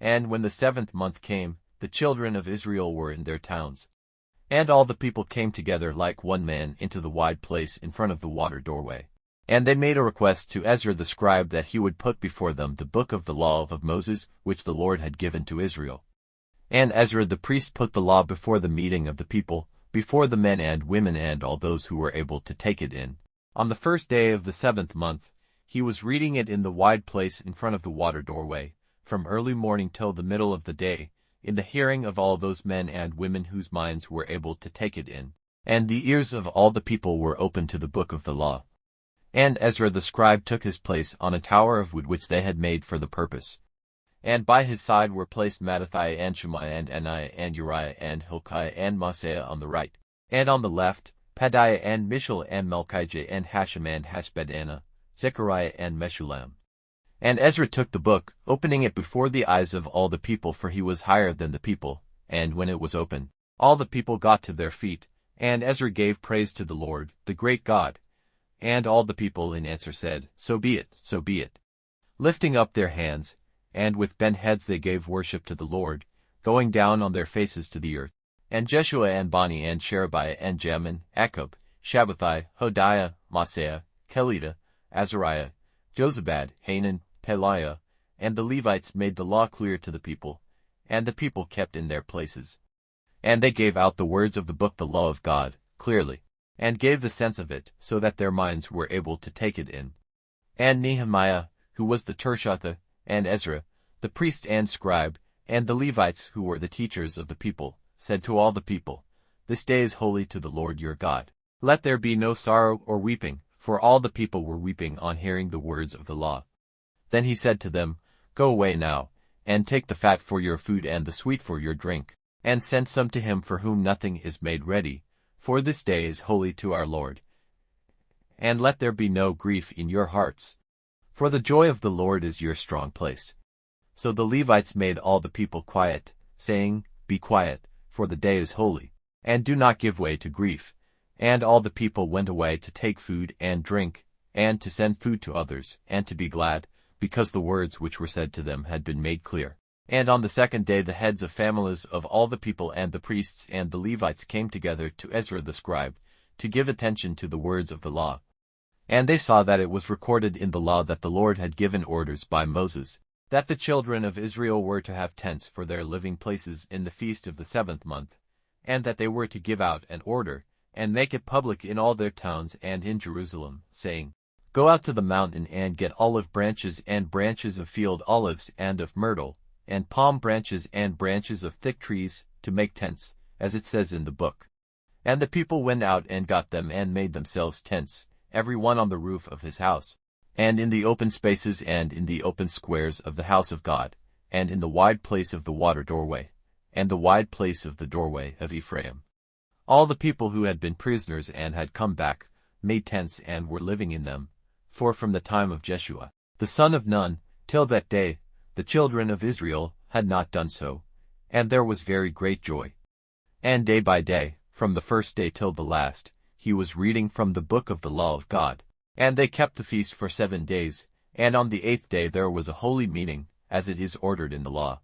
And when the 7th month came, the children of Israel were in their towns. And all the people came together like one man into the wide place in front of the water doorway. And they made a request to Ezra the scribe that he would put before them the book of the law of Moses, which the Lord had given to Israel. And Ezra the priest put the law before the meeting of the people, before the men and women and all those who were able to take it in. On the 1st day of the 7th month, he was reading it in the wide place in front of the water doorway, from early morning till the middle of the day, in the hearing of all those men and women whose minds were able to take it in. And the ears of all the people were open to the book of the law. And Ezra the scribe took his place on a tower of wood which they had made for the purpose. And by his side were placed Mattathiah and Shemaiah and Ananiah and Uriah and Hilkiah and Maaseiah on the right, and on the left, Pedaiah and Mishael and Malchijah and Hashem and Hashbaddanah, Zechariah and Meshullam. And Ezra took the book, opening it before the eyes of all the people, for he was higher than the people, and when it was opened, all the people got to their feet, and Ezra gave praise to the Lord, the great God. And all the people in answer said, So be it, so be it. Lifting up their hands, and with bent heads they gave worship to the Lord, going down on their faces to the earth. And Jeshua and Bani and Sherebiah and Jamin, Akkub, Shabbathai, Hodiah, Maaseiah, Kelita, Azariah, Jozabad, Hanan, Pelaiah, and the Levites made the law clear to the people, and the people kept in their places. And they gave out the words of the book, the law of God, clearly, and gave the sense of it, so that their minds were able to take it in. And Nehemiah, who was the Tirshatha, and Ezra, the priest and scribe, and the Levites who were the teachers of the people, said to all the people, This day is holy to the Lord your God. Let there be no sorrow or weeping, for all the people were weeping on hearing the words of the law. Then he said to them, Go away now, and take the fat for your food and the sweet for your drink, and send some to him for whom nothing is made ready, for this day is holy to our Lord. And let there be no grief in your hearts, for the joy of the Lord is your strong place. So the Levites made all the people quiet, saying, Be quiet, for the day is holy, and do not give way to grief. And all the people went away to take food and drink, and to send food to others, and to be glad, because the words which were said to them had been made clear. And on the 2nd day the heads of families of all the people and the priests and the Levites came together to Ezra the scribe, to give attention to the words of the law. And they saw that it was recorded in the law that the Lord had given orders by Moses, that the children of Israel were to have tents for their living places in the feast of the 7th month, and that they were to give out an order, and make it public in all their towns and in Jerusalem, saying, Go out to the mountain and get olive branches and branches of field olives and of myrtle, and palm branches and branches of thick trees, to make tents, as it says in the book. And the people went out and got them and made themselves tents, every one on the roof of his house, and in the open spaces and in the open squares of the house of God, and in the wide place of the water doorway, and the wide place of the doorway of Ephraim. All the people who had been prisoners and had come back made tents and were living in them, for from the time of Jeshua, the son of Nun, till that day, the children of Israel had not done so, and there was very great joy. And day by day, from the 1st day till the last, he was reading from the book of the law of God. And they kept the feast for 7 days, and on the 8th day there was a holy meeting, as it is ordered in the law.